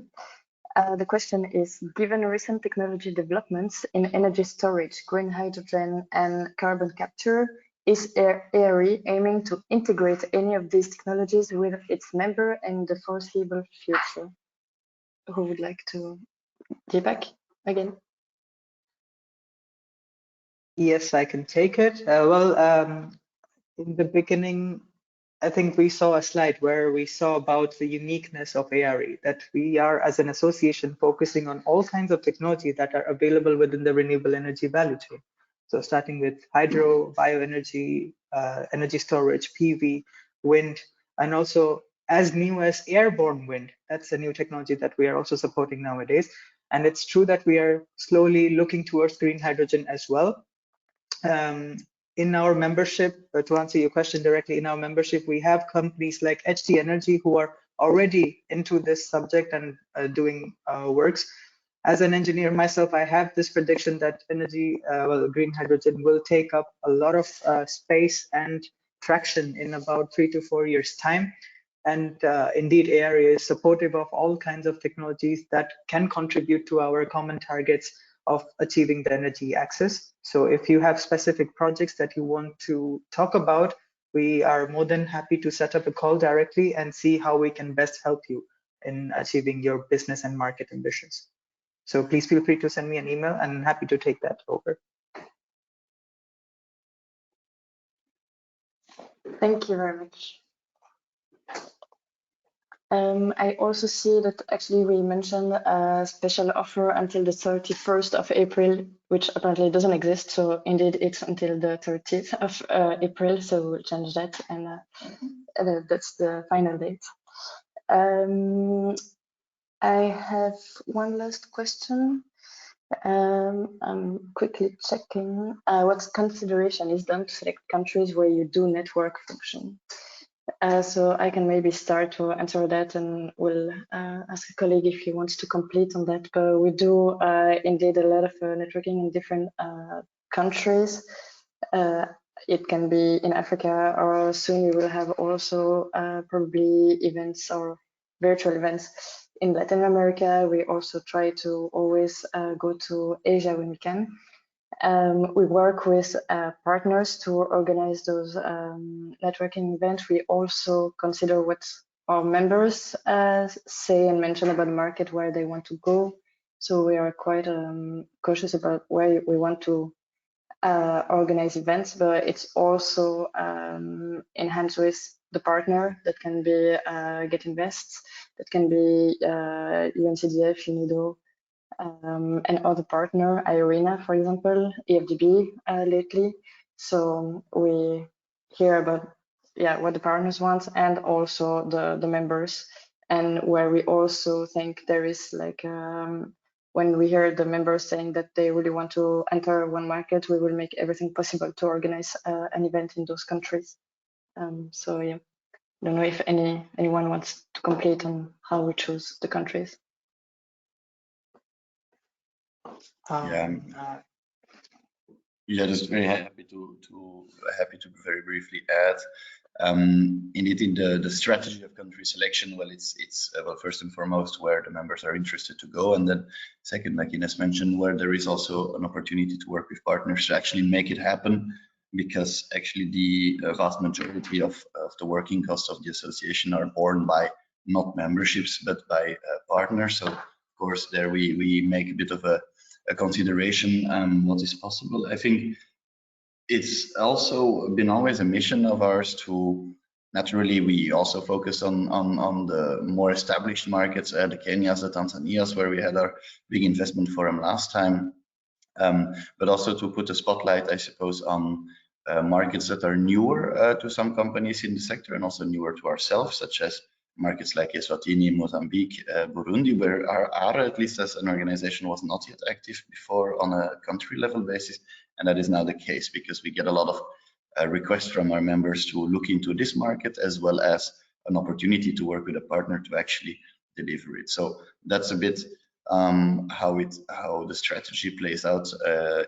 The question is, given recent technology developments in energy storage, green hydrogen, and carbon capture, is ARE aiming to integrate any of these technologies with its member in the foreseeable future? Who would like to? Deepak, again. Yes, I can take it. In the beginning, I think we saw a slide where we saw about the uniqueness of ARE, that we are, as an association, focusing on all kinds of technology that are available within the renewable energy value chain. So starting with hydro, bioenergy, energy storage, PV, wind, and also as new as airborne wind. That's a new technology that we are also supporting nowadays. And it's true that we are slowly looking towards green hydrogen as well. In our membership, to answer your question directly, in our membership, we have companies like HT Energy who are already into this subject and doing works. As an engineer myself, I have this prediction that green hydrogen will take up a lot of space and traction in about 3 to 4 years time. And indeed, ARE is supportive of all kinds of technologies that can contribute to our common targets of achieving the energy access. So if you have specific projects that you want to talk about, we are more than happy to set up a call directly and see how we can best help you in achieving your business and market ambitions. So please feel free to send me an email, and I'm happy to take that over. Thank you very much. I also see that actually we mentioned a special offer until the 31st of April, which apparently doesn't exist. So indeed, it's until the 30th of April. So we'll change that, and that's the final date. I have one last question. I'm quickly checking what consideration is done to select countries where you do network function. So I can maybe start to answer that, and we'll ask a colleague if he wants to complete on that. But we do indeed a lot of networking in different countries. It can be in Africa, or soon we will have also probably events or virtual events in Latin America. We also try to always go to Asia when we can. We work with partners to organize those networking events. We also consider what our members say and mention about the market where they want to go. So we are quite cautious about where we want to organize events, but it's also enhanced with the partner. That can be Get Invest, that can be UNCDF, UNIDO, and other partner, IRENA, for example, EFDB lately. So we hear about what the partners want and also the members, and where we also think there is like when we hear the members saying that they really want to enter one market, we will make everything possible to organize an event in those countries. So yeah, I don't know if anyone wants to complete on how we choose the countries. Just very happy to very briefly add. Indeed, in the strategy of country selection, well, it's well, first and foremost where the members are interested to go, and then second, like Ines mentioned, where there is also an opportunity to work with partners to actually make it happen, because actually the vast majority of the working costs of the association are borne by not memberships but by partners. So of course there we make a bit of a consideration what is possible. I think it's also been always a mission of ours to, naturally we also focus on the more established markets, the Kenyas, the Tanzanias, where we had our big investment forum last time, but also to put a spotlight, I suppose, on markets that are newer to some companies in the sector and also newer to ourselves, such as markets like Eswatini, Mozambique, Burundi, where our at least as an organization, was not yet active before on a country level basis. And that is now the case, because we get a lot of requests from our members to look into this market, as well as an opportunity to work with a partner to actually deliver it. So that's a bit how the strategy plays out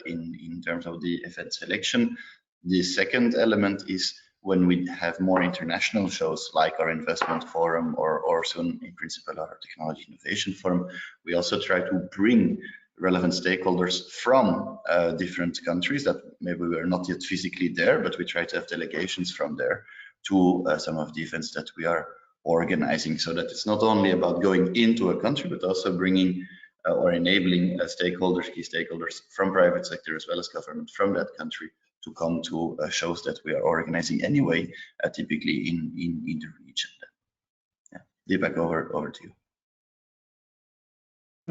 in terms of the event selection. The second element is when we have more international shows like our investment forum or soon in principle our technology innovation forum, we also try to bring relevant stakeholders from different countries that maybe we're not yet physically there, but we try to have delegations from there to some of the events that we are organizing, so that it's not only about going into a country, but also bringing or enabling stakeholders, key stakeholders from private sector as well as government from that country to come to shows that we are organizing anyway, typically in the region. Yeah, Deepak, over to you.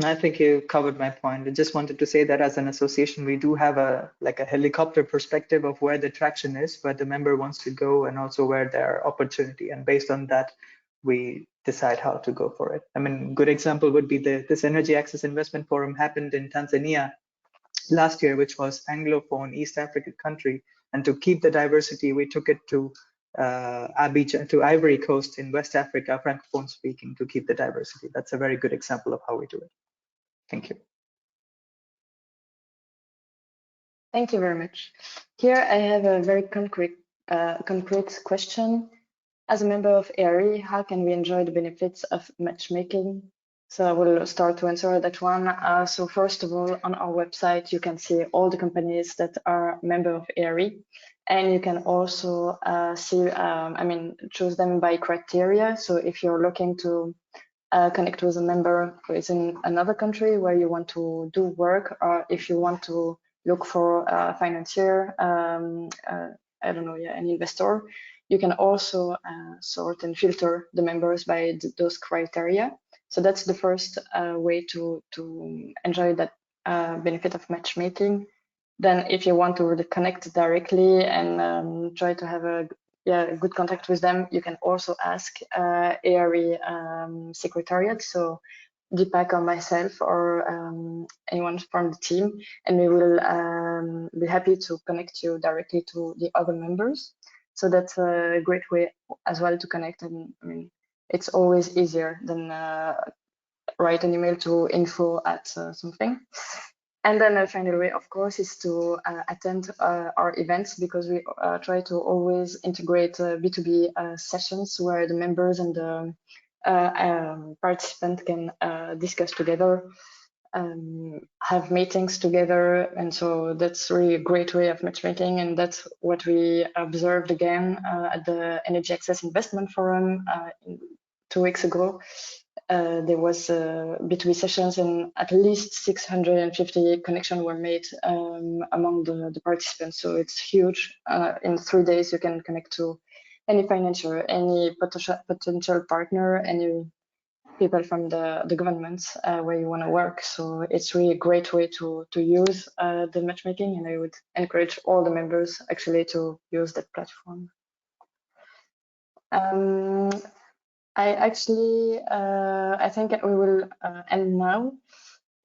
I think you covered my point. I just wanted to say that as an association, we do have a helicopter perspective of where the traction is, where the member wants to go, and also where there are opportunity. And based on that, we decide how to go for it. I mean, good example would be this Energy Access Investment Forum happened in Tanzania last year, which was Anglophone East African country. And to keep the diversity, we took it to Abidjan, to Ivory Coast in West Africa, Francophone speaking, to keep the diversity. That's a very good example of how we do it. Thank you. Thank you very much. Here I have a very concrete question. As a member of ARI, how can we enjoy the benefits of matchmaking? So I will start to answer that one. So first of all, on our website, you can see all the companies that are member of ARI, and you can also see, choose them by criteria. So if you're looking to connect with a member who is in another country where you want to do work, or if you want to look for a financier, an investor, you can also sort and filter the members by those criteria. So that's the first way to enjoy that benefit of matchmaking. Then if you want to really connect directly and try to have a good contact with them, you can also ask ARI secretariat, so Deepak or myself or anyone from the team, and we will be happy to connect you directly to the other members. So that's a great way as well to connect. And I mean, it's always easier than write an email to info@something. And then a final way, of course, is to attend our events, because we try to always integrate B2B sessions where the members and the participant can discuss together, have meetings together. And so that's really a great way of matchmaking. And that's what we observed again at the Energy Access Investment Forum 2 weeks ago. There was B2B sessions, and at least 650 connections were made among the participants. So it's huge. In 3 days, you can connect to any financier, any potential partner, any people from the governments where you want to work. So it's really a great way to use the matchmaking, and I would encourage all the members actually to use that platform. I think we will end now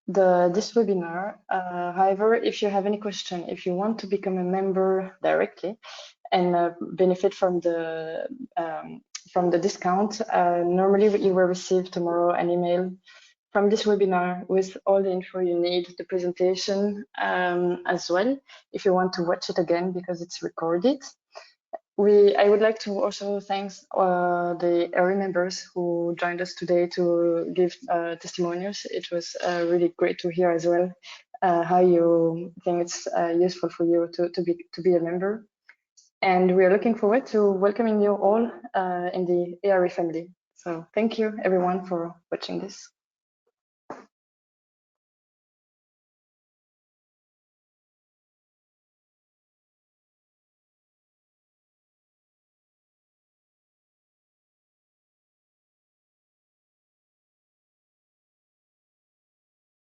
this webinar. However, if you have any question, if you want to become a member directly and benefit from the discount, normally you will receive tomorrow an email from this webinar with all the info you need, the presentation as well, if you want to watch it again because it's recorded. I would like to also thank the ERI members who joined us today to give testimonials. It was really great to hear as well how you think it's useful for you to be a member. And we are looking forward to welcoming you all in the ERI family. So thank you everyone for watching this.